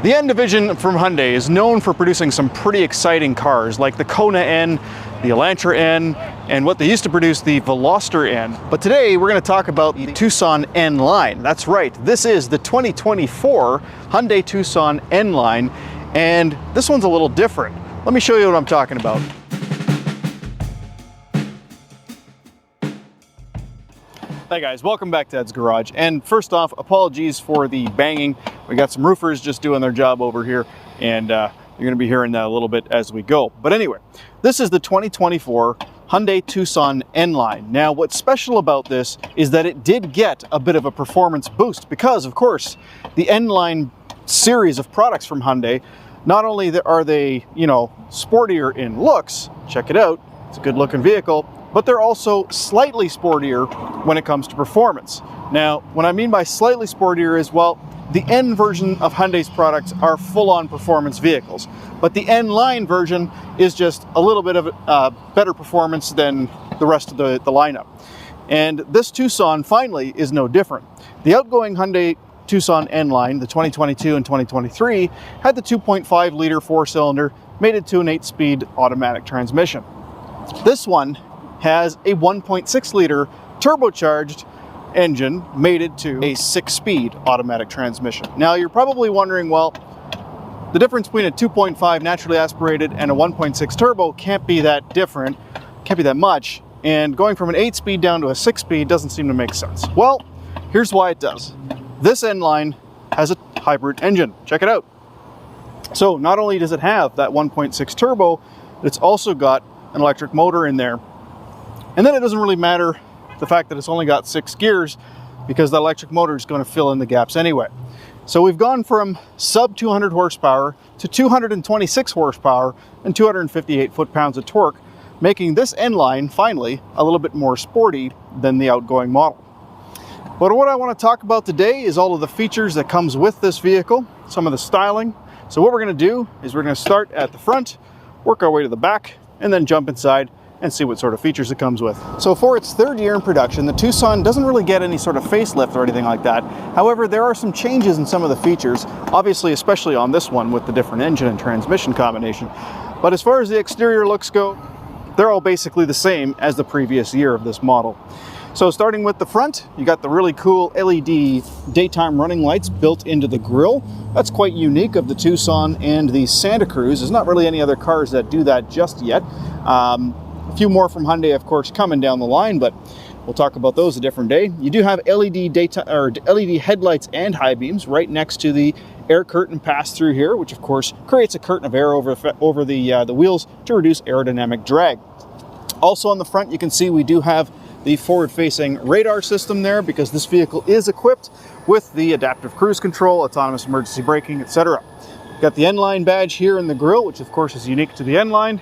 The N division from Hyundai is known for producing some pretty exciting cars like the Kona N, the Elantra N, and what they used to produce, the Veloster N. But today we're going to talk about the Tucson N line. That's right, this is the 2024 Hyundai Tucson N line, and this one's a little different. Let me show you what I'm talking about. Hey guys, welcome back to Ed's Garage. And first off, apologies for the banging. We got some roofers just doing their job over here, and you're going to be hearing that a little bit as we go. But anyway, this is the 2024 Hyundai Tucson N line. Now, what's special about this is that it did get a bit of a performance boost because, of course, the N line series of products from Hyundai, not only are they, sportier in looks, check it out, it's a good looking vehicle, but they're also slightly sportier when it comes to performance. Now, what I mean by slightly sportier is, well, the N version of Hyundai's products are full-on performance vehicles, but the N line version is just a little bit of better performance than the rest of the lineup. And this Tucson finally is no different. The outgoing Hyundai Tucson N line, the 2022 and 2023, had the 2.5 liter four-cylinder mated to an 8-speed automatic transmission. This one has a 1.6 liter turbocharged engine mated to a 6-speed automatic transmission. Now you're probably wondering, well, the difference between a 2.5 naturally aspirated and a 1.6 turbo can't be that different, can't be that much, and going from an 8-speed down to a 6-speed doesn't seem to make sense. Well, here's why it does. This N line has a hybrid engine. Check it out. So not only does it have that 1.6 turbo, it's also got an electric motor in there. And then it doesn't really matter the fact that it's only got 6 gears because the electric motor is going to fill in the gaps anyway. So we've gone from sub 200 horsepower to 226 horsepower and 258 foot-pounds of torque, making this N line finally a little bit more sporty than the outgoing model. But what I want to talk about today is all of the features that comes with this vehicle, some of the styling. So what we're going to do is we're going to start at the front, work our way to the back, and then jump inside and see what sort of features it comes with. So for its 3rd year in production, the Tucson doesn't really get any sort of facelift or anything like that. However, there are some changes in some of the features, obviously, especially on this one with the different engine and transmission combination. But as far as the exterior looks go, they're all basically the same as the previous year of this model. So starting with the front, you got the really cool LED daytime running lights built into the grille. That's quite unique of the Tucson and the Santa Cruz. There's not really any other cars that do that just yet. A few more from Hyundai, of course, coming down the line, but we'll talk about those a different day. You do have LED headlights and high beams right next to the air curtain pass-through here, which of course creates a curtain of air over the wheels to reduce aerodynamic drag. Also on the front, you can see we do have the forward-facing radar system there because this vehicle is equipped with the adaptive cruise control, autonomous emergency braking, etc. Got the N-Line badge here in the grille, which of course is unique to the N-Line,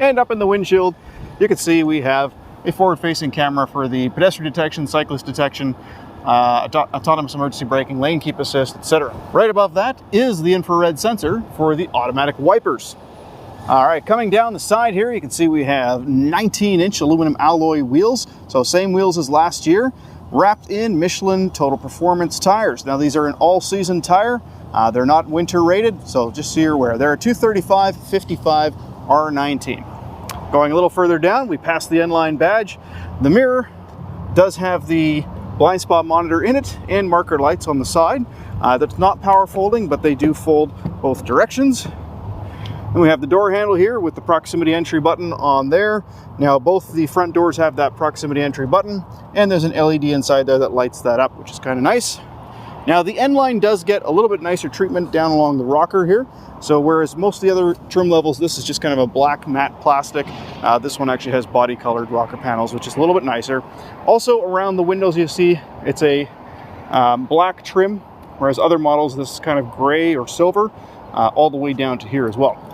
and up in the windshield, you can see we have a forward-facing camera for the pedestrian detection, cyclist detection, autonomous emergency braking, lane keep assist, etc. Right above that is the infrared sensor for the automatic wipers. All right, coming down the side here, you can see we have 19-inch aluminum alloy wheels, so same wheels as last year, wrapped in Michelin Total Performance tires. Now these are an all-season tire. They're not winter rated, so just so you're aware. They're a 235, 55, R19. Going a little further down, we pass the N-Line badge. The mirror does have the blind spot monitor in it and marker lights on the side. That's not power folding, but they do fold both directions. And we have the door handle here with the proximity entry button on there. Now both the front doors have that proximity entry button, and there's an LED inside there that lights that up, which is kind of nice. Now the N-Line does get a little bit nicer treatment down along the rocker here. So whereas most of the other trim levels, this is just kind of a black matte plastic, this one actually has body colored rocker panels, which is a little bit nicer. Also around the windows you see it's a black trim, whereas other models this is kind of gray or silver, all the way down to here as well.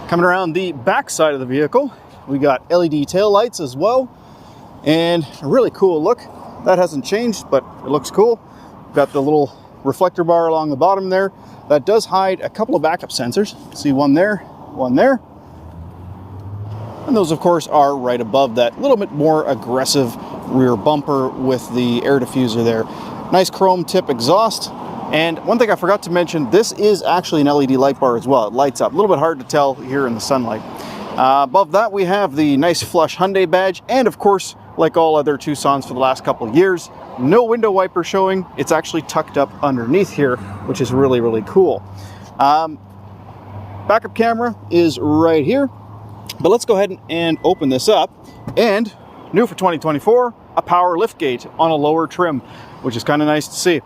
Coming around the back side of the vehicle, we got LED tail lights as well, and a really cool look. That hasn't changed, but it looks cool. Got the little reflector bar along the bottom there. That does hide a couple of backup sensors. See one there, one there. And those of course are right above that little bit more aggressive rear bumper with the air diffuser there. Nice chrome tip exhaust. And one thing I forgot to mention, this is actually an LED light bar as well. It lights up. A little bit hard to tell here in the sunlight. Above that, we have the nice flush Hyundai badge, and of course, like all other Tucsons for the last couple of years, no window wiper showing. It's actually tucked up underneath here, which is really, really cool. Backup camera is right here, but let's go ahead and open this up. And new for 2024, a power liftgate on a lower trim, which is kind of nice to see.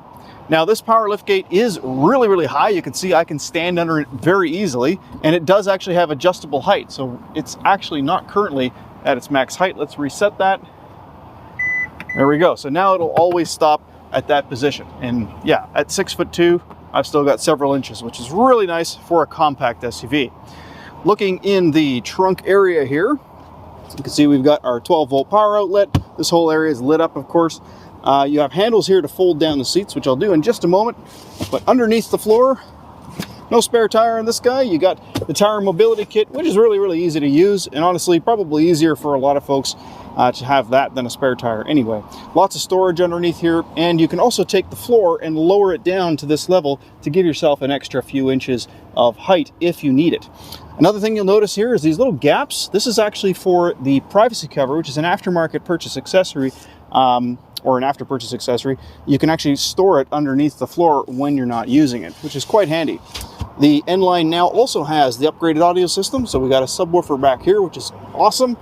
Now this power liftgate is really, really high. You can see I can stand under it very easily, and it does actually have adjustable height. So it's actually not currently at its max height. Let's reset that. There we go. So now it'll always stop at that position. And yeah, at 6'2", I've still got several inches, which is really nice for a compact SUV. Looking in the trunk area here, you can see we've got our 12-volt power outlet. This whole area is lit up, of course. You have handles here to fold down the seats, which I'll do in just a moment. But underneath the floor, no spare tire in this guy. You got the tire mobility kit, which is really, really easy to use, and honestly, probably easier for a lot of folks to have that than a spare tire anyway. Lots of storage underneath here, and you can also take the floor and lower it down to this level to give yourself an extra few inches of height if you need it. Another thing you'll notice here is these little gaps. This is actually for the privacy cover, which is an aftermarket purchase accessory, or an after purchase accessory. You can actually store it underneath the floor when you're not using it, which is quite handy. The N-Line now also has the upgraded audio system, so we got a subwoofer back here, which is awesome.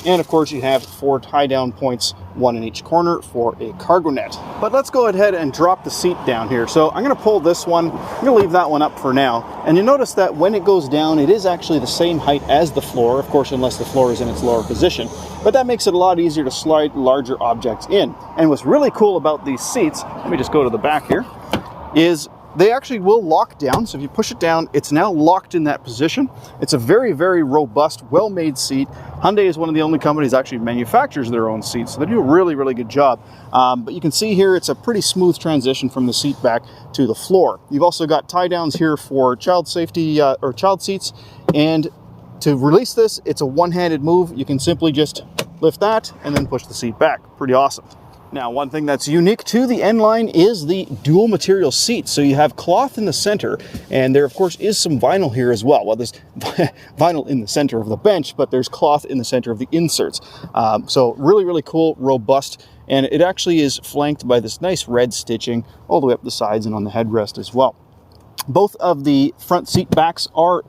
And of course you have 4 tie-down points, 1 in each corner for a cargo net. But let's go ahead and drop the seat down here. So I'm going to pull this one. I'm going to leave that one up for now. And you notice that when it goes down, it is actually the same height as the floor, of course, unless the floor is in its lower position. But that makes it a lot easier to slide larger objects in. And what's really cool about these seats, let me just go to the back here, is they actually will lock down. So if you push it down, it's now locked in that position. It's a very, very robust, well-made seat. Hyundai is one of the only companies that actually manufactures their own seats, so they do a really, really good job. But you can see here, it's a pretty smooth transition from the seat back to the floor. You've also got tie-downs here for child safety or child seats. And to release this, it's a one-handed move. You can simply just lift that and then push the seat back. Pretty awesome. Now, one thing that's unique to the N-Line is the dual material seats. So you have cloth in the center, and there, of course, is some vinyl here as well. Well, there's vinyl in the center of the bench, but there's cloth in the center of the inserts. So really, really cool, robust, and it actually is flanked by this nice red stitching all the way up the sides and on the headrest as well. Both of the front seat backs are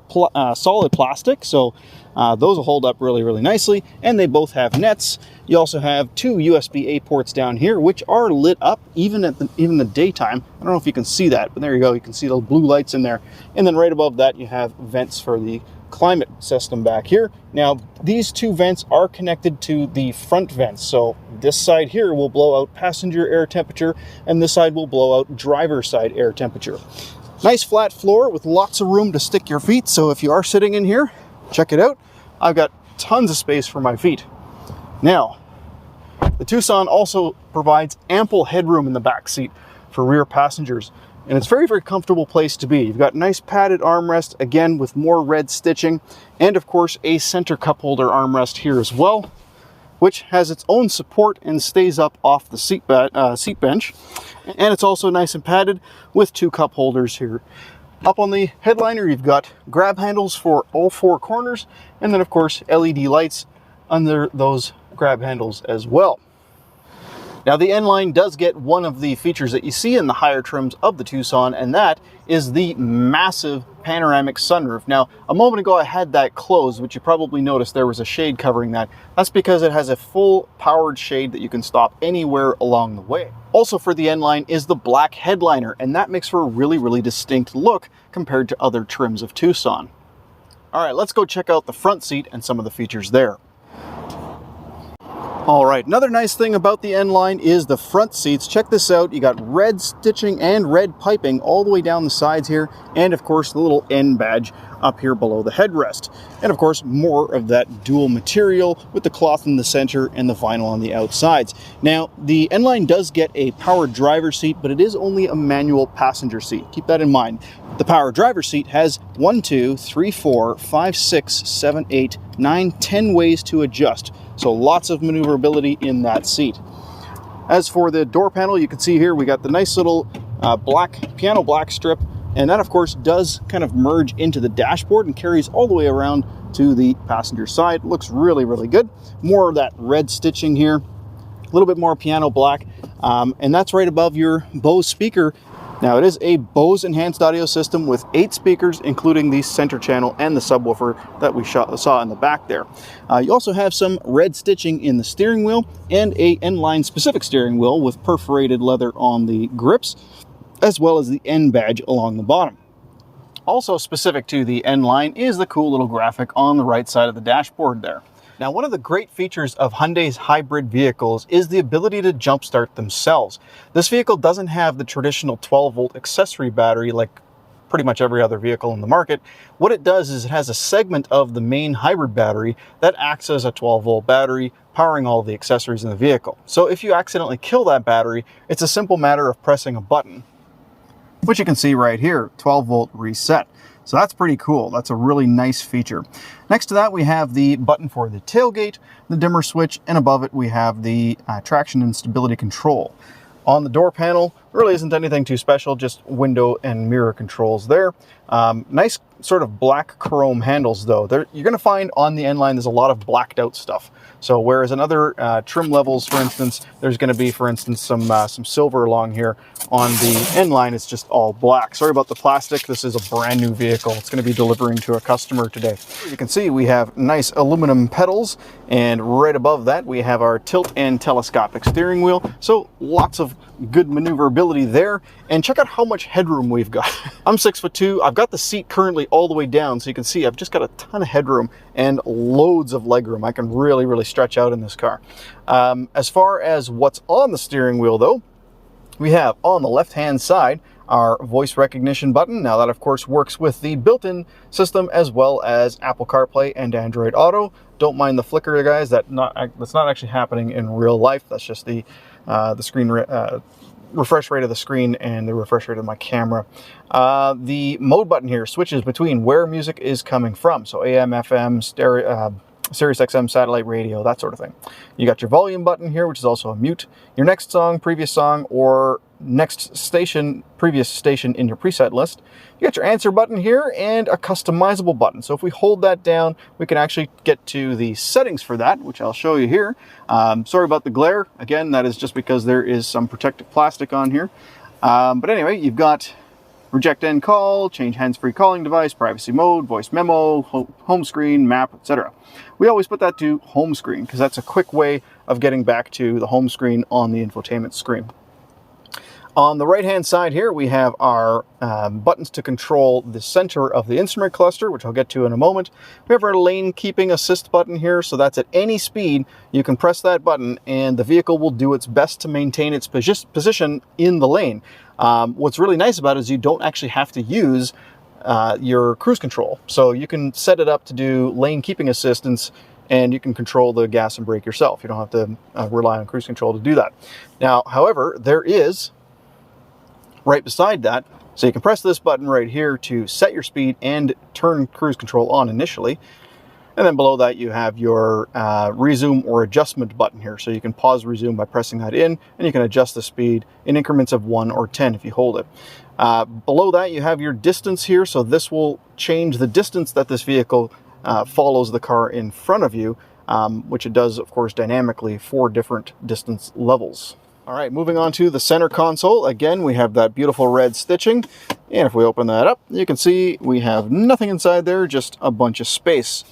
solid plastic, so those will hold up really, really nicely, and they both have nets. You also have 2 USB-A ports down here, which are lit up even in the daytime. I don't know if you can see that, but there you go. You can see the blue lights in there. And then right above that, you have vents for the climate system back here. Now, these 2 vents are connected to the front vents. So this side here will blow out passenger air temperature, and this side will blow out driver side air temperature. Nice flat floor with lots of room to stick your feet. So if you are sitting in here, check it out. I've got tons of space for my feet. Now, the Tucson also provides ample headroom in the back seat for rear passengers. And it's a very, very comfortable place to be. You've got nice padded armrest, again, with more red stitching. And of course, a center cup holder armrest here as well, which has its own support and stays up off the seat bench. And it's also nice and padded with 2 cup holders here. Up on the headliner, you've got grab handles for all 4 corners, and then of course LED lights under those grab handles as well. Now, the N-Line does get one of the features that you see in the higher trims of the Tucson, and that is the massive panoramic sunroof. Now, a moment ago I had that closed, which you probably noticed there was a shade covering that. That's because it has a full powered shade that you can stop anywhere along the way. Also for the N-Line is the black headliner, and that makes for a really, really distinct look compared to other trims of Tucson. All right, let's go check out the front seat and some of the features there. All right, another nice thing about the N-Line is the front seats. Check this out. You got red stitching and red piping all the way down the sides here, and of course the little N badge up here below the headrest. And of course more of that dual material with the cloth in the center and the vinyl on the outsides. Now, the N-Line does get a powered driver seat, but it is only a manual passenger seat. Keep that in mind. The power driver seat has 1, 2, 3, 4, 5, 6, 7, 8, 9, 10 ways to adjust. So lots of maneuverability in that seat. As for the door panel, you can see here we got the nice little piano black strip, and that of course does kind of merge into the dashboard and carries all the way around to the passenger side. Looks really, really good. More of that red stitching here, a little bit more piano black, and that's right above your Bose speaker. Now it is a Bose enhanced audio system with 8 speakers, including the center channel and the subwoofer that we saw in the back there. You also have some red stitching in the steering wheel and a N-line specific steering wheel with perforated leather on the grips, as well as the N badge along the bottom. Also specific to the N-line is the cool little graphic on the right side of the dashboard there. Now, one of the great features of Hyundai's hybrid vehicles is the ability to jumpstart themselves. This vehicle doesn't have the traditional 12-volt accessory battery like pretty much every other vehicle in the market. What it does is it has a segment of the main hybrid battery that acts as a 12-volt battery, powering all of the accessories in the vehicle. So if you accidentally kill that battery, it's a simple matter of pressing a button, which you can see right here, 12-volt reset. So that's pretty cool. That's a really nice feature. Next to that, we have the button for the tailgate, the dimmer switch, and above it we have the traction and stability control. On the door panel, there really isn't anything too special, just window and mirror controls there. Nice sort of black chrome handles though. You're going to find on the N-line there's a lot of blacked out stuff. So whereas in other trim levels, for instance, there's going to be, for instance, some silver along here, on the N-line it's just all black. Sorry about the plastic. This is a brand new vehicle. It's going to be delivering to a customer today. You can see we have nice aluminum pedals, and right above that we have our tilt and telescopic steering wheel. So lots of good maneuverability there. And check out how much headroom we've got. I'm 6'2". I've got the seat currently all the way down, so you can see I've just got a ton of headroom and loads of legroom. I can really, really stretch out in this car. As far as what's on the steering wheel though, we have on the left-hand side our voice recognition button. Now that of course works with the built-in system as well as Apple CarPlay and Android Auto. Don't mind the flicker, guys. That's not actually happening in real life. That's just the screen refresh rate of the screen and the refresh rate of my camera. The mode button here switches between where music is coming from. So AM, FM, stereo, Sirius XM satellite radio, that sort of thing. You got your volume button here, which is also a mute. Your next song, previous song, or next station, previous station in your preset list. You got your answer button here and a customizable button. So if we hold that down, we can actually get to the settings for that, which I'll show you here. Sorry about the glare. Again, that is just because there is some protective plastic on here. But anyway, you've got reject end call, change hands-free calling device, privacy mode, voice memo, home screen, map, etc. We always put that to home screen because that's a quick way of getting back to the home screen on the infotainment screen. On the right-hand side here, we have our buttons to control the center of the instrument cluster, which I'll get to in a moment. We have our lane keeping assist button here, so that's at any speed. You can press that button and the vehicle will do its best to maintain its position in the lane. What's really nice about it is you don't actually have to use your cruise control. So you can set it up to do lane keeping assistance, and you can control the gas and brake yourself. You don't have to rely on cruise control to do that. Now, however, there is right beside that, so you can press this button right here to set your speed and turn cruise control on initially. And then below that you have your resume or adjustment button here. So you can pause resume by pressing that in, and you can adjust the speed in increments of 1 or 10 if you hold it. Below that you have your distance here. So this will change the distance that this vehicle follows the car in front of you, which it does of course dynamically for different distance levels. All right, moving on to the center console. Again, we have that beautiful red stitching. And if we open that up, you can see we have nothing inside there, just a bunch of space.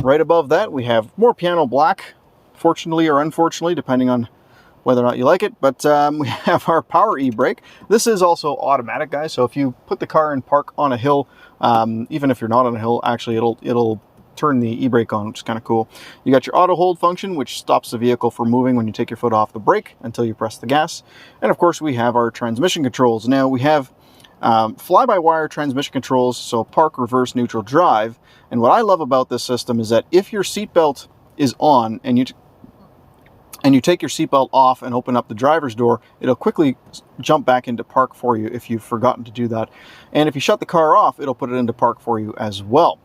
Right above that, we have more piano black, fortunately or unfortunately, depending on whether or not you like it. But we have our power e-brake. This is also automatic, guys. So if you put the car in park on a hill, even if you're not on a hill, actually it'll turn the e-brake on, which is kind of cool. You got your auto hold function, which stops the vehicle from moving when you take your foot off the brake until you press the gas. And of course, we have our transmission controls. Now we have fly-by-wire transmission controls, so park, reverse, neutral, drive. And what I love about this system is that if your seatbelt is on and you take your seatbelt off and open up the driver's door, it'll quickly jump back into park for you if you've forgotten to do that. And if you shut the car off, it'll put it into park for you as well.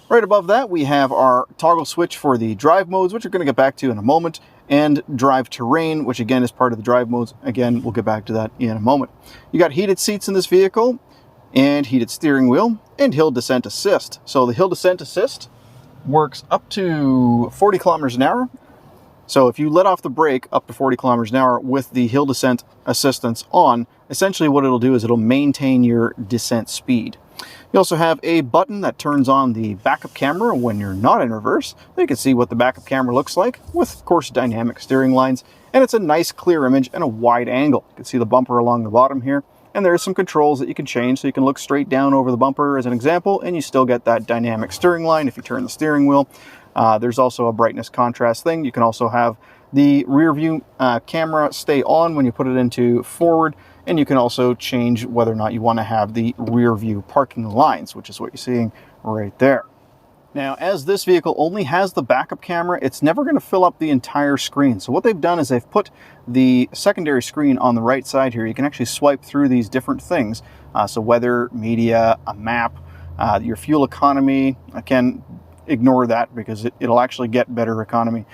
Right above that, we have our toggle switch for the drive modes, which we're going to get back to in a moment. and drive terrain, which again is part of the drive modes. Again, we'll get back to that in a moment. You got heated seats in this vehicle, and heated steering wheel, and hill descent assist. So the hill descent assist works up to 40 kilometers an hour. So if you let off the brake up to 40 kilometers an hour with the hill descent assistance on, essentially what it'll do is it'll maintain your descent speed. You also have a button that turns on the backup camera when you're not in reverse. You can see what the backup camera looks like with, of course, dynamic steering lines. And it's a nice clear image and a wide angle. You can see the bumper along the bottom here. And there's some controls that you can change, so you can look straight down over the bumper as an example, and you still get that dynamic steering line if you turn the steering wheel. There's also a brightness contrast thing. You can also have the rear view camera stay on when you put it into forward, and you can also change whether or not you want to have the rear view parking lines, which is what you're seeing right there. Now, as this vehicle only has the backup camera, it's never going to fill up the entire screen. So what they've done is they've put the secondary screen on the right side here. You can actually swipe through these different things. So weather, media, a map, your fuel economy. I can ignore that because it'll actually get better economy.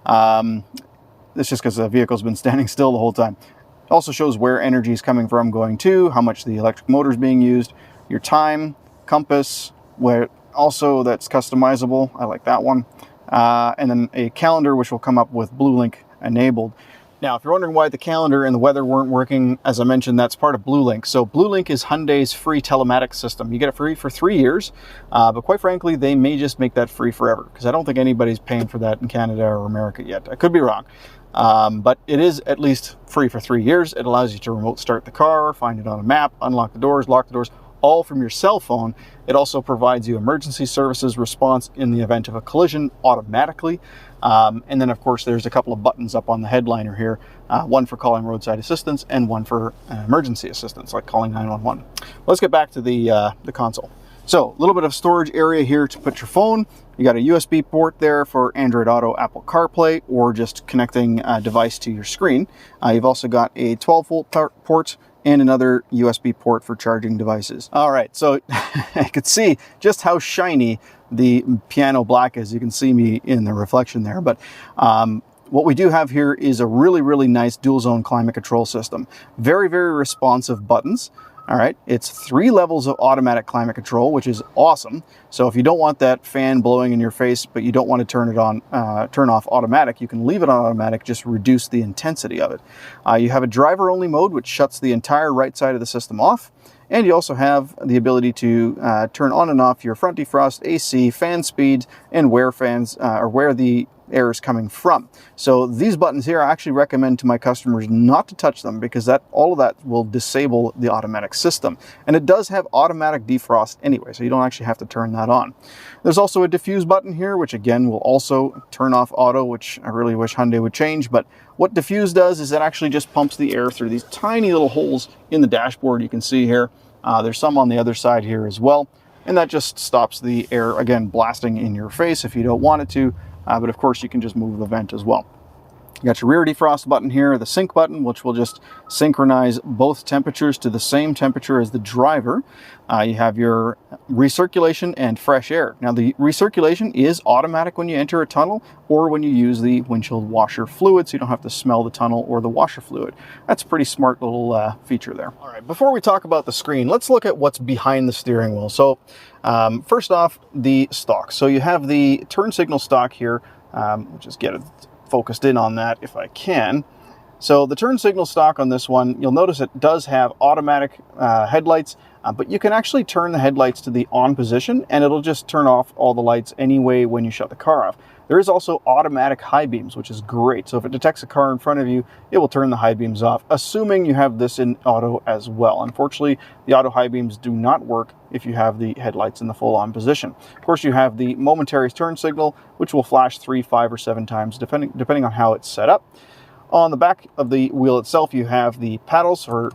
It's just because the vehicle's been standing still the whole time. It also shows where energy is coming from, going to, how much the electric motor is being used, your time, compass, where also that's customizable. I like that one. And then a calendar, which will come up with BlueLink enabled. Now, if you're wondering why the calendar and the weather weren't working, as I mentioned, that's part of BlueLink. So BlueLink is Hyundai's free telematics system. You get it free for 3 years, but quite frankly, they may just make that free forever, because I don't think anybody's paying for that in Canada or America yet. I could be wrong. But it is at least free for 3 years. It allows you to remote start the car, find it on a map, unlock the doors, lock the doors, all from your cell phone. It also provides you emergency services response in the event of a collision automatically. And then, of course, there's a couple of buttons up on the headliner here, one for calling roadside assistance and one for emergency assistance, like calling 911. Let's get back to the console. So a little bit of storage area here to put your phone. You got a USB port there for Android Auto, Apple CarPlay, or just connecting a device to your screen. You've also got a 12-volt port and another USB port for charging devices. All right, so I could see just how shiny the piano black is. You can see me in the reflection there, but what we do have here is a really, really nice dual zone climate control system. Very, very responsive buttons. All right, it's 3 levels of automatic climate control, which is awesome. So if you don't want that fan blowing in your face, but you don't want to turn it on, turn off automatic, you can leave it on automatic, just reduce the intensity of it. You have a driver only mode, which shuts the entire right side of the system off. And you also have the ability to turn on and off your front defrost, AC, fan speed, and where fans, or where the air is coming from. So these buttons here, I actually recommend to my customers not to touch them, because all of that will disable the automatic system. And it does have automatic defrost anyway, so you don't actually have to turn that on. There's also a diffuse button here, which again will also turn off auto, which I really wish Hyundai would change. But what diffuse does is it actually just pumps the air through these tiny little holes in the dashboard you can see here. There's some on the other side here as well. And that just stops the air, again, blasting in your face if you don't want it to. But of course, you can just move the vent as well. You got your rear defrost button here, the sync button, which will just synchronize both temperatures to the same temperature as the driver. You have your recirculation and fresh air. Now, the recirculation is automatic when you enter a tunnel or when you use the windshield washer fluid, so you don't have to smell the tunnel or the washer fluid. That's a pretty smart little feature there. All right, before we talk about the screen, let's look at what's behind the steering wheel. So first off, the stock. So you have the turn signal stock here. We'll just get it focused in on that if I can. So the turn signal stock on this one, you'll notice it does have automatic headlights, but you can actually turn the headlights to the on position and it'll just turn off all the lights anyway when you shut the car off. There is also automatic high beams, which is great. So if it detects a car in front of you, it will turn the high beams off, assuming you have this in auto as well. Unfortunately, the auto high beams do not work if you have the headlights in the full on position. Of course, you have the momentary turn signal, which will flash 3, 5, or 7 times, depending on how it's set up. On the back of the wheel itself, you have the paddles for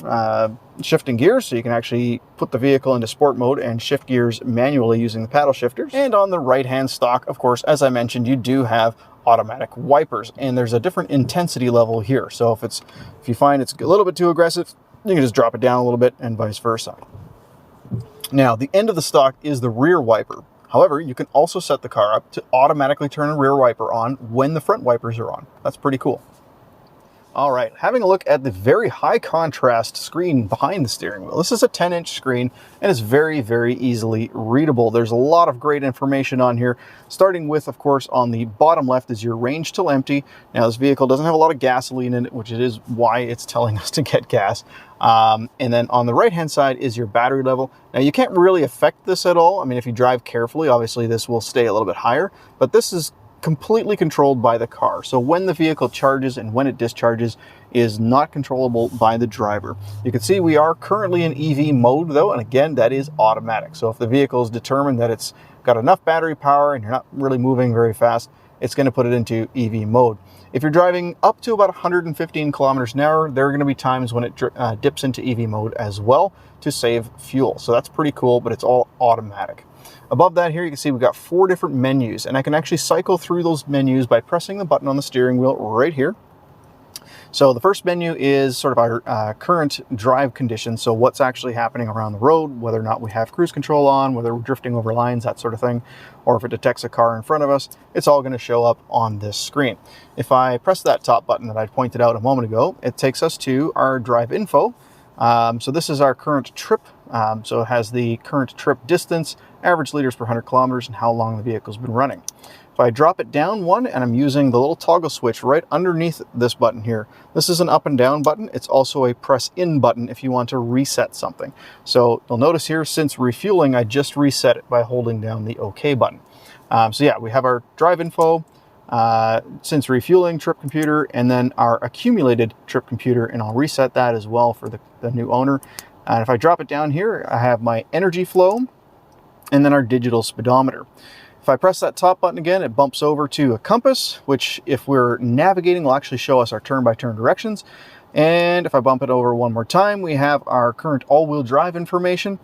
shifting gears, so you can actually put the vehicle into sport mode and shift gears manually using the paddle shifters. And on the right-hand stock, of course, as I mentioned, you do have automatic wipers, and there's a different intensity level here. So if you find it's a little bit too aggressive, you can just drop it down a little bit, and vice versa. Now, the end of the stock is the rear wiper. However, you can also set the car up to automatically turn a rear wiper on when the front wipers are on. That's pretty cool. All right, having a look at the very high contrast screen behind the steering wheel. This is a 10-inch screen and it's very, very easily readable. There's a lot of great information on here, starting with, of course, on the bottom left is your range till empty. Now, this vehicle doesn't have a lot of gasoline in it, which it is why it's telling us to get gas. And then on the right-hand side is your battery level. Now, you can't really affect this at all. I mean, if you drive carefully, obviously this will stay a little bit higher, but this is completely controlled by the car. So when the vehicle charges and when it discharges is not controllable by the driver. You can see we are currently in EV mode though, and again, that is automatic. So if the vehicle is determined that it's got enough battery power and you're not really moving very fast, it's going to put it into EV mode. If you're driving up to about 115 kilometers an hour, there are going to be times when it dips into EV mode as well to save fuel. So that's pretty cool, but it's all automatic. Above that here, you can see we've got 4 different menus, and I can actually cycle through those menus by pressing the button on the steering wheel right here. So the first menu is sort of our current drive conditions, so what's actually happening around the road, whether or not we have cruise control on, whether we're drifting over lines, that sort of thing, or if it detects a car in front of us, it's all going to show up on this screen. If I press that top button that I pointed out a moment ago, it takes us to our drive info. So this is our current trip. So it has the current trip distance, average liters per 100 kilometers, and how long the vehicle's been running. If I drop it down one, and I'm using the little toggle switch right underneath this button here. This is an up and down button. It's also a press in button if you want to reset something. So you'll notice here, since refueling, I just reset it by holding down the OK button. So yeah, we have our drive info, since refueling trip computer, and then our accumulated trip computer, and I'll reset that as well for the new owner. And if I drop it down here, I have my energy flow and then our digital speedometer. If I press that top button again, it bumps over to a compass, which if we're navigating will actually show us our turn-by-turn directions. And if I bump it over one more time, we have our current all-wheel drive information.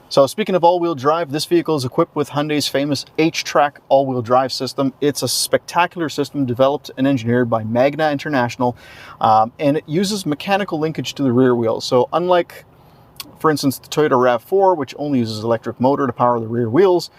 So speaking of all-wheel drive, this vehicle is equipped with Hyundai's famous H-Track all-wheel drive system. It's a spectacular system developed and engineered by Magna International, and it uses mechanical linkage to the rear wheel. So unlike, for instance, the Toyota RAV4, which only uses electric motor to power the rear wheels,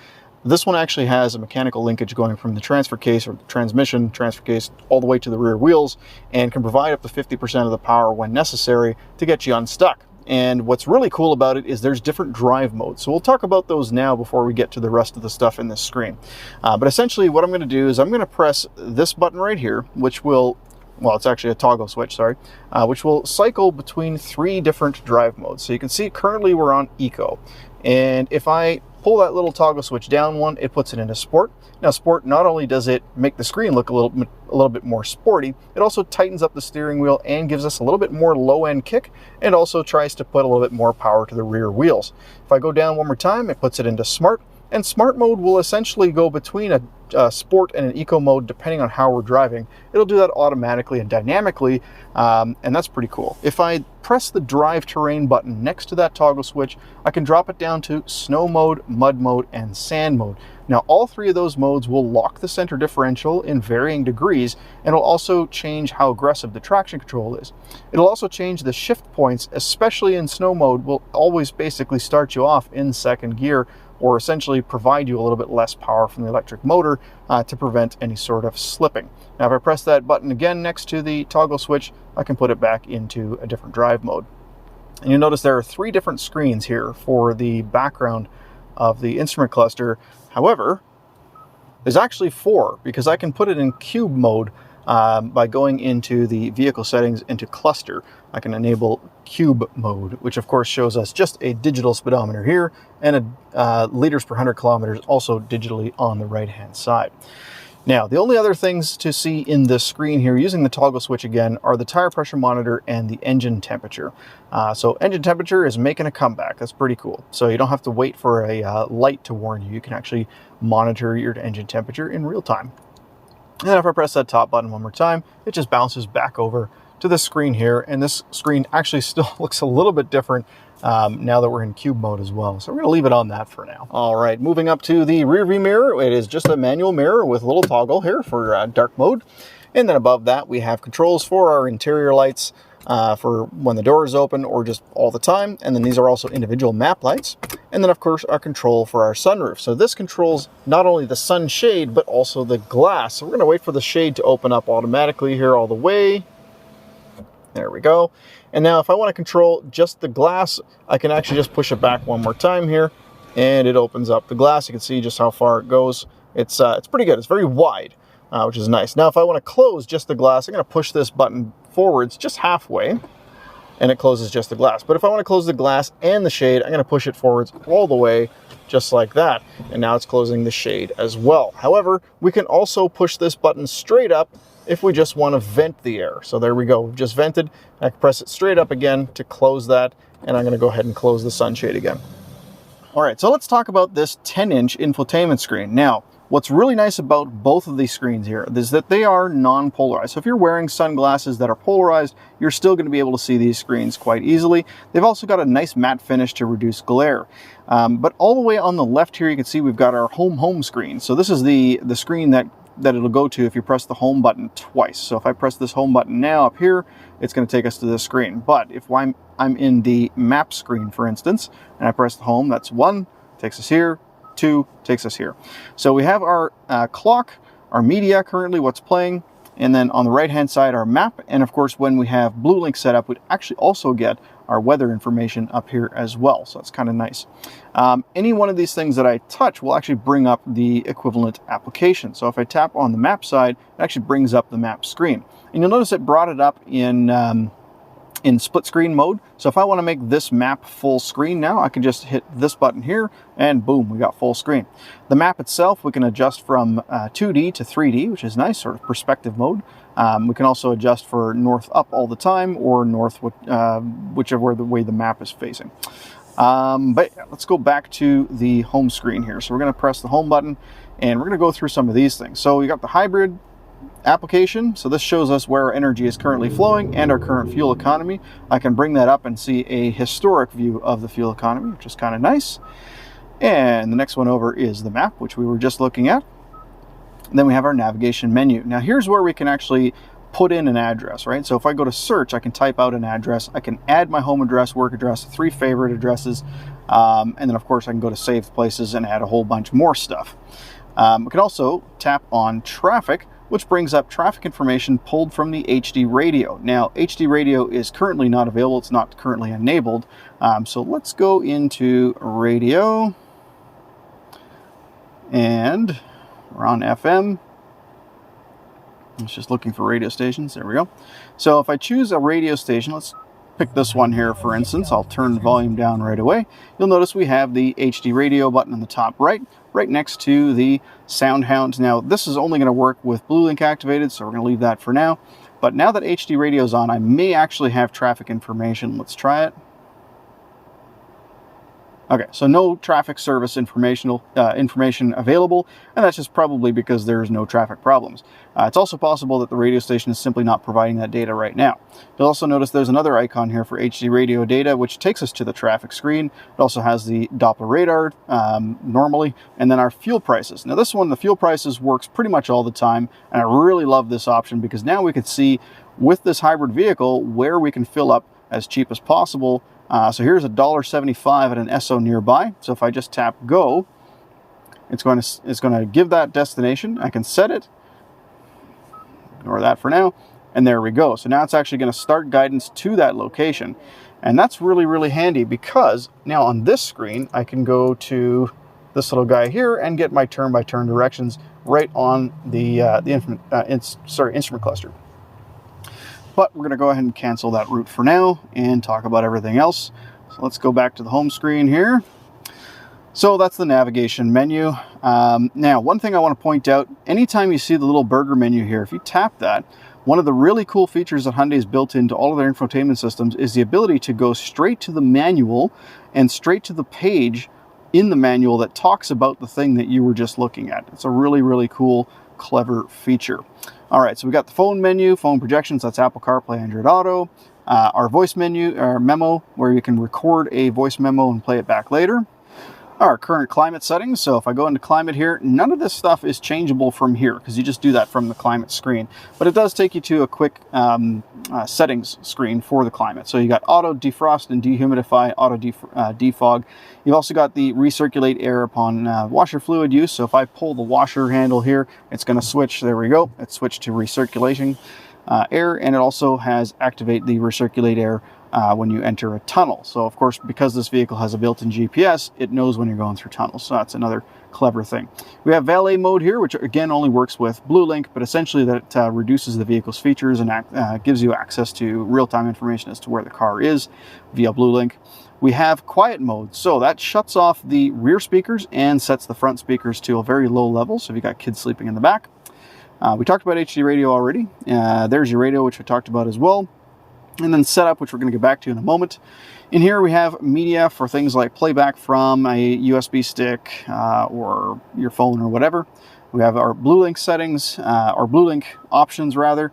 this one actually has a mechanical linkage going from the transfer case or the transmission transfer case all the way to the rear wheels, and can provide up to 50% of the power when necessary to get you unstuck. And what's really cool about it is there's different drive modes. So we'll talk about those now before we get to the rest of the stuff in this screen. But essentially what I'm going to do is I'm going to press this button right here, which will, well, it's actually a toggle switch, sorry, which will cycle between 3 different drive modes. So you can see currently we're on Eco. And if I pull that little toggle switch down one, it puts it into Sport. Now, Sport, not only does it make the screen look a little bit more sporty, it also tightens up the steering wheel and gives us a little bit more low-end kick, and also tries to put a little bit more power to the rear wheels. If I go down one more time, it puts it into Smart, and Smart mode will essentially go between a Sport and an Eco mode depending on how we're driving. It'll do that automatically and dynamically, and that's pretty cool. If I press the Drive Terrain button next to that toggle switch, I can drop it down to Snow mode, Mud mode, and Sand mode. Now, all 3 of those modes will lock the center differential in varying degrees, and it'll also change how aggressive the traction control is. It'll also change the shift points, especially in Snow mode, will always basically start you off in 2nd gear, or essentially provide you a little bit less power from the electric motor to prevent any sort of slipping. Now, if I press that button again next to the toggle switch, I can put it back into a different drive mode. And you'll notice there are 3 different screens here for the background of the instrument cluster. However, there's actually 4, because I can put it in cube mode by going into the vehicle settings into cluster. I can enable cube mode, which of course shows us just a digital speedometer here and a liters per 100 kilometers also digitally on the right hand side. Now, the only other things to see in this screen here using the toggle switch again are the tire pressure monitor and the engine temperature. So engine temperature is making a comeback. That's pretty cool. So you don't have to wait for a light to warn you. You can actually monitor your engine temperature in real time. And then if I press that top button one more time, it just bounces back over to this screen here. And this screen actually still looks a little bit different now that we're in cube mode as well. So we're gonna leave it on that for now. All right, moving up to the rear view mirror. It is just a manual mirror with a little toggle here for dark mode. And then above that, we have controls for our interior lights for when the door is open or just all the time. And then these are also individual map lights. And then of course our control for our sunroof. So this controls not only the sunshade, but also the glass. So we're gonna wait for the shade to open up automatically here all the way. There we go. And now if I want to control just the glass, I can actually just push it back one more time here, and it opens up the glass. You can see just how far it goes. It's pretty good. It's very wide, which is nice. Now if I want to close just the glass, I'm going to push this button forwards just halfway, and it closes just the glass. But if I want to close the glass and the shade, I'm going to push it forwards all the way, just like that. And now it's closing the shade as well. However, we can also push this button straight up if we just want to vent the air. So there we go, we've just vented. I can press it straight up again to close that, and I'm gonna go ahead and close the sunshade again. All right, so let's talk about this 10-inch infotainment screen. Now, what's really nice about both of these screens here is that they are non-polarized. So if you're wearing sunglasses that are polarized, you're still gonna be able to see these screens quite easily. They've also got a nice matte finish to reduce glare. But all the way on the left here, you can see we've got our home screen. So this is the screen that it'll go to if you press the home button twice. So if I press this home button now up here, it's going to take us to this screen. But if I'm in the map screen, for instance, and I press the home, that's 1, takes us here, 2, takes us here. So we have our clock, our media currently, what's playing, and then on the right-hand side, our map. And of course, when we have BlueLink set up, we'd actually also get our weather information up here as well. So it's kind of nice. Any one of these things that I touch will actually bring up the equivalent application. So if I tap on the map side, it actually brings up the map screen. And you'll notice it brought it up in split screen mode. So if I want to make this map full screen now, I can just hit this button here and boom, we got full screen. The map itself, we can adjust from 2D to 3D, which is nice, sort of perspective mode. We can also adjust for north up all the time or north, whichever way the map is facing. But yeah, let's go back to the home screen here. So we're going to press the home button and we're going to go through some of these things. So we got the hybrid application. So this shows us where our energy is currently flowing and our current fuel economy. I can bring that up and see a historic view of the fuel economy, which is kind of nice. And the next one over is the map, which we were just looking at. And then we have our navigation menu. Now here's where we can actually put in an address, right? So if I go to search, I can type out an address. I can add my home address, work address, 3 favorite addresses. And then of course I can go to saved places and add a whole bunch more stuff. We can also tap on traffic, which brings up traffic information pulled from the HD radio. Now, HD radio is currently not available. It's not currently enabled. So let's go into radio, and we're on FM. It's just looking for radio stations. There we go. So if I choose a radio station, let's pick this one here, for instance. I'll turn the volume down right away. You'll notice we have the HD radio button on the top right next to the sound hound. Now, this is only going to work with BlueLink activated, so we're going to leave that for now. But now that HD radio is on, I may actually have traffic information. Let's try it. Okay, so no traffic service information available, and that's just probably because there's no traffic problems. It's also possible that the radio station is simply not providing that data right now. You'll also notice there's another icon here for HD radio data, which takes us to the traffic screen. It also has the Doppler radar normally, and then our fuel prices. Now this one, the fuel prices, works pretty much all the time, and I really love this option because now we can see with this hybrid vehicle where we can fill up as cheap as possible. So here's $1.75 at an Esso nearby. So if I just tap go, it's going to give that destination. I can set it. Ignore that for now. And there we go. So now it's actually going to start guidance to that location. And that's really, really handy because now on this screen, I can go to this little guy here and get my turn-by-turn directions right on the instrument cluster. But we're going to go ahead and cancel that route for now and talk about everything else. So let's go back to the home screen here. So that's the navigation menu. Now, one thing I want to point out, anytime you see the little burger menu here, if you tap that, one of the really cool features that Hyundai's built into all of their infotainment systems is the ability to go straight to the manual and straight to the page in the manual that talks about the thing that you were just looking at. It's a really, really cool, clever feature. All right, so we got the phone menu, phone projections, that's Apple CarPlay, Android Auto. Our voice menu, our memo, where you can record a voice memo and play it back later. Our current climate settings. So if I go into climate here, none of this stuff is changeable from here because you just do that from the climate screen. But it does take you to a quick settings screen for the climate. So you got auto defrost and dehumidify, auto defog. You've also got the recirculate air upon washer fluid use. So if I pull the washer handle here, it's going to switch. There we go. It switched to recirculation air, and it also has activate the recirculate air when you enter a tunnel. So of course, because this vehicle has a built-in GPS, it knows when you're going through tunnels. So that's another clever thing. We have valet mode here, which again only works with BlueLink, but essentially that reduces the vehicle's features and gives you access to real-time information as to where the car is via BlueLink. We have quiet mode, so that shuts off the rear speakers and sets the front speakers to a very low level. So if you got kids sleeping in the back. We talked about HD radio already. There's your radio, which we talked about as well. And then setup, which we're going to get back to in a moment. In here we have media for things like playback from a USB stick or your phone or whatever. We have our BlueLink settings, or BlueLink options rather.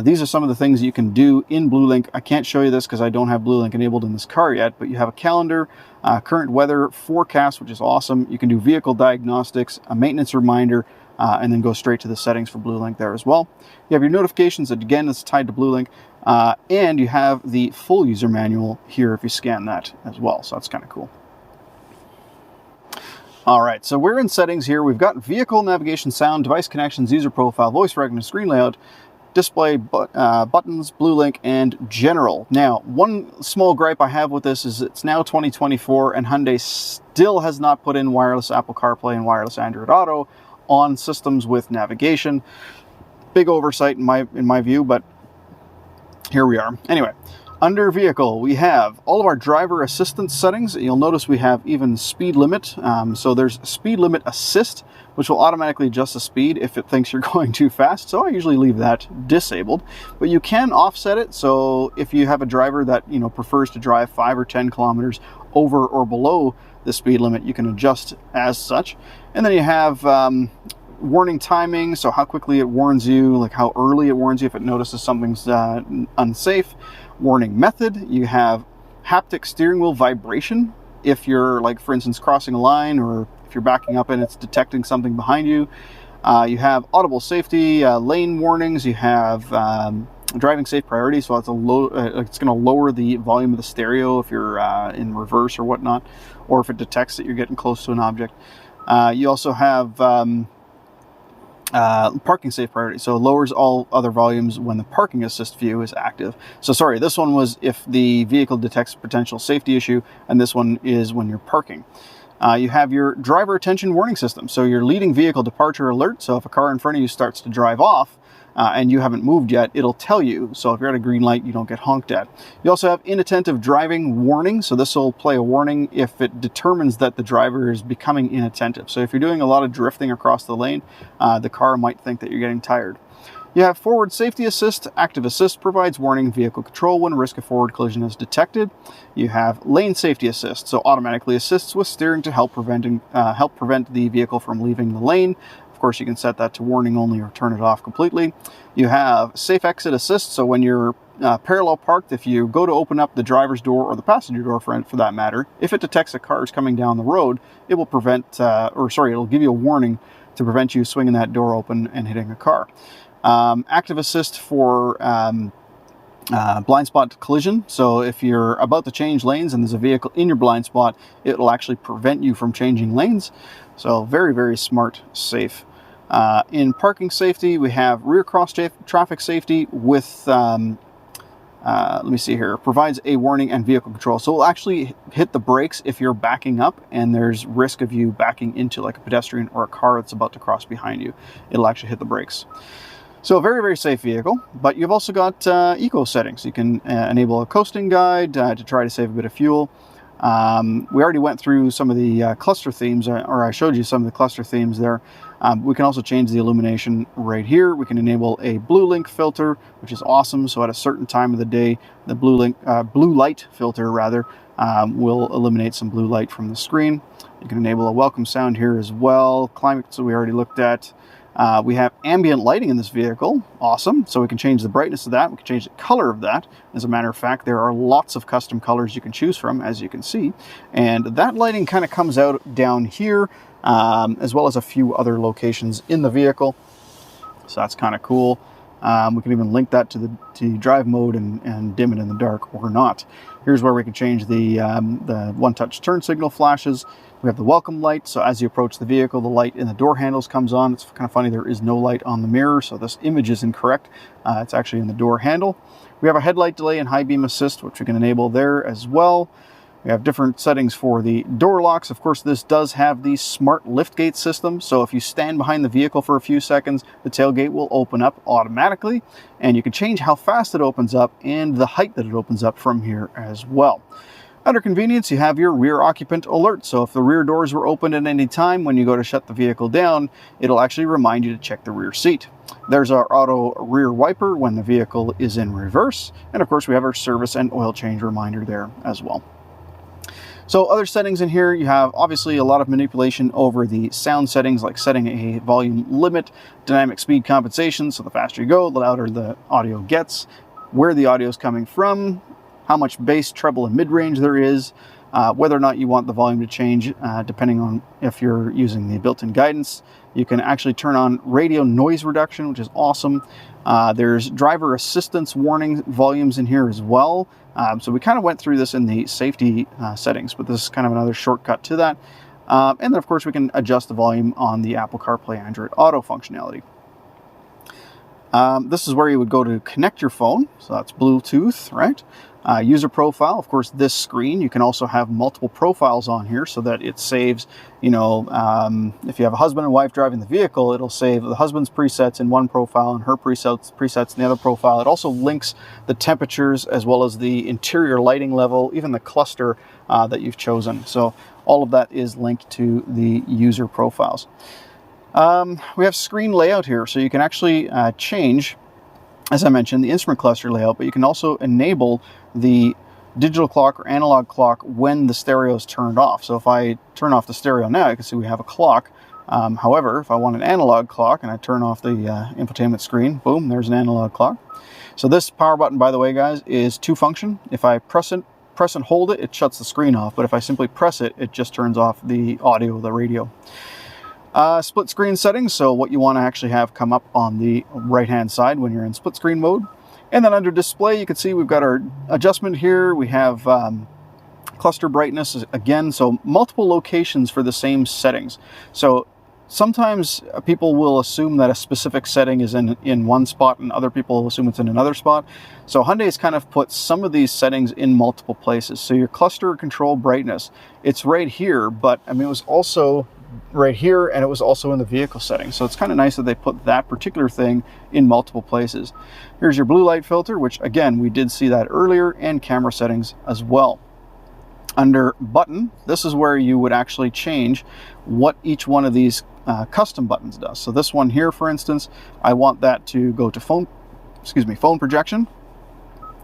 These are some of the things you can do in BlueLink. I can't show you this because I don't have BlueLink enabled in this car yet, but you have a calendar, current weather forecast, which is awesome. You can do vehicle diagnostics, a maintenance reminder, and then go straight to the settings for BlueLink there as well. You have your notifications that again is tied to BlueLink, and you have the full user manual here if you scan that as well. So that's kind of cool. All right, so we're in settings here. We've got vehicle navigation, sound, device connections, user profile, voice recognition, screen layout, display buttons, BlueLink, and general. Now, one small gripe I have with this is it's now 2024 and Hyundai still has not put in wireless Apple CarPlay and wireless Android Auto on systems with navigation. Big oversight in my view, but here we are. Anyway, under vehicle, we have all of our driver assistance settings. You'll notice we have even speed limit. So there's speed limit assist, which will automatically adjust the speed if it thinks you're going too fast. So I usually leave that disabled, but you can offset it. So if you have a driver that, prefers to drive 5 or 10 kilometers over or below the speed limit, you can adjust as such. And then you have warning timing, so how quickly it warns you, like how early it warns you if it notices something's unsafe. Warning method, you have haptic steering wheel vibration if you're, like, for instance, crossing a line, or if you're backing up and it's detecting something behind you. You have audible safety, lane warnings. You have driving safe priority, so it's it's going to lower the volume of the stereo if you're in reverse or whatnot, or if it detects that you're getting close to an object. You also have parking safe priority, so it lowers all other volumes when the parking assist view is active. So sorry, this one was if the vehicle detects a potential safety issue, and this one is when you're parking. You have your driver attention warning system, so your leading vehicle departure alert. So if a car in front of you starts to drive off and you haven't moved yet, it'll tell you. So if you're at a green light, you don't get honked at. You also have inattentive driving warning. So this will play a warning if it determines that the driver is becoming inattentive. So if you're doing a lot of drifting across the lane, the car might think that you're getting tired. You have forward safety assist. Active assist provides warning vehicle control when risk of forward collision is detected. You have lane safety assist, so automatically assists with steering to help prevent the vehicle from leaving the lane. Of course, you can set that to warning only or turn it off completely. You have safe exit assist, so when you're parallel parked, if you go to open up the driver's door or the passenger door for that matter, if it detects a car is coming down the road, it will it'll give you a warning to prevent you swinging that door open and hitting a car. Active assist for blind spot collision. So if you're about to change lanes and there's a vehicle in your blind spot, it'll actually prevent you from changing lanes. So very, very smart, safe. In parking safety, we have rear cross traffic safety with, let me see here, provides a warning and vehicle control. So it'll actually hit the brakes if you're backing up and there's risk of you backing into like a pedestrian or a car that's about to cross behind you. It'll actually hit the brakes. So a very, very safe vehicle, but you've also got eco settings. You can enable a coasting guide to try to save a bit of fuel. We already went through some of the cluster themes, or I showed you some of the cluster themes there. We can also change the illumination right here. We can enable a BlueLink filter, which is awesome. So at a certain time of the day, the blue light filter rather, will eliminate some blue light from the screen. You can enable a welcome sound here as well. Climate, so we already looked at. We have ambient lighting in this vehicle. Awesome. So we can change the brightness of that. We can change the color of that. As a matter of fact, there are lots of custom colors you can choose from, as you can see. And that lighting kind of comes out down here, as well as a few other locations in the vehicle. So that's kind of cool. We can even link that to drive mode and dim it in the dark or not. Here's where we can change the one-touch turn signal flashes. We have the welcome light, so as you approach the vehicle, the light in the door handles comes on. It's kind of funny, there is no light on the mirror, so this image is incorrect. It's actually in the door handle. We have a headlight delay and high beam assist, which we can enable there as well. We have different settings for the door locks. Of course, this does have the smart liftgate system, so if you stand behind the vehicle for a few seconds, the tailgate will open up automatically, and you can change how fast it opens up and the height that it opens up from here as well. Under convenience, you have your rear occupant alert. So if the rear doors were open at any time when you go to shut the vehicle down, it'll actually remind you to check the rear seat. There's our auto rear wiper when the vehicle is in reverse. And of course, we have our service and oil change reminder there as well. So other settings in here, you have obviously a lot of manipulation over the sound settings, like setting a volume limit, dynamic speed compensation. So the faster you go, the louder the audio gets, where the audio is coming from, how much bass, treble, and mid-range there is, whether or not you want the volume to change, depending on if you're using the built-in guidance. You can actually turn on radio noise reduction, which is awesome. There's driver assistance warning volumes in here as well. So we kind of went through this in the safety settings, but this is kind of another shortcut to that. And then, of course, we can adjust the volume on the Apple CarPlay Android Auto functionality. This is where you would go to connect your phone. So that's Bluetooth, right? User profile, of course, this screen, you can also have multiple profiles on here so that it saves, you know, if you have a husband and wife driving the vehicle, it'll save the husband's presets in one profile and her presets in the other profile. It also links the temperatures as well as the interior lighting level, even the cluster that you've chosen. So all of that is linked to the user profiles. We have screen layout here, so you can actually change, as I mentioned, the instrument cluster layout, but you can also enable the digital clock or analog clock when the stereo is turned off. So if I turn off the stereo now, you can see we have a clock. However, if I want an analog clock and I turn off the infotainment screen, boom, there's an analog clock. So this power button, by the way, guys, is two function. If I press and hold it, it shuts the screen off. But if I simply press it, it just turns off the audio, the radio. Split screen settings, so what you want to actually have come up on the right hand side when you're in split screen mode. And then under display, you can see we've got our adjustment here. We have cluster brightness again, so multiple locations for the same settings. So sometimes people will assume that a specific setting is in one spot and other people assume it's in another spot. So Hyundai's kind of put some of these settings in multiple places. So your cluster control brightness, it's right here, but I mean, it was also right here, and it was also in the vehicle settings. So it's kind of nice that they put that particular thing in multiple places. Here's your blue light filter, which again, we did see that earlier, and camera settings as well. Under button, this is where you would actually change what each one of these custom buttons does. So this one here, for instance, I want that to go to phone projection.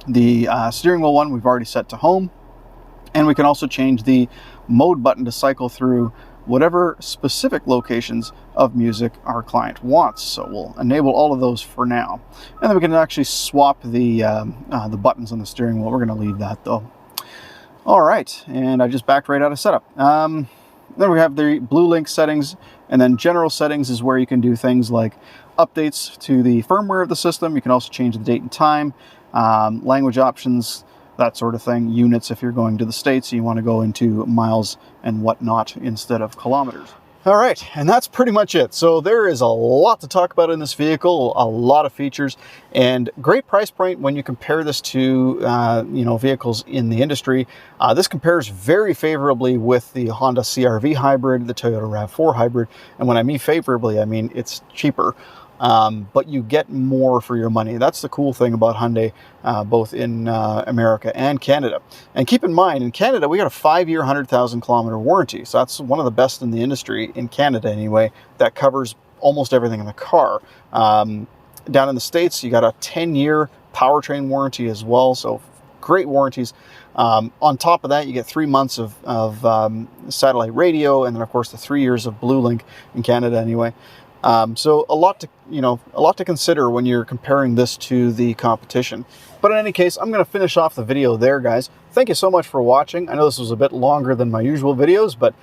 The steering wheel one we've already set to home, and we can also change the mode button to cycle through whatever specific locations of music our client wants. So we'll enable all of those for now. And then we can actually swap the buttons on the steering wheel. We're going to leave that though. All right, and I just backed right out of setup. Then we have the Blue Link settings, and then general settings is where you can do things like updates to the firmware of the system. You can also change the date and time, language options, that sort of thing, units if you're going to the States, you want to go into miles and whatnot instead of kilometers. All right, and that's pretty much it. So there is a lot to talk about in this vehicle, a lot of features, and great price point when you compare this to vehicles in the industry. This compares very favorably with the Honda CR-V hybrid, the Toyota RAV4 hybrid, and when I mean favorably, I mean it's cheaper. But you get more for your money. That's the cool thing about Hyundai, both in America and Canada. And keep in mind, in Canada, we got a 5-year, 100,000 kilometer warranty. So that's one of the best in the industry, in Canada anyway, that covers almost everything in the car. Down in the States, you got a 10-year powertrain warranty as well. So great warranties. On top of that, you get 3 months of satellite radio, and then of course the 3 years of Blue Link in Canada anyway. So a lot to consider when you're comparing this to the competition. But in any case, I'm going to finish off the video there, guys. Thank you so much for watching. I know this was a bit longer than my usual videos, but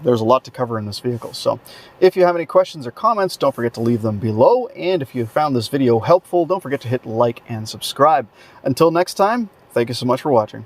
there's a lot to cover in this vehicle. So if you have any questions or comments, don't forget to leave them below. And if you found this video helpful, don't forget to hit like and subscribe. Until next time, thank you so much for watching.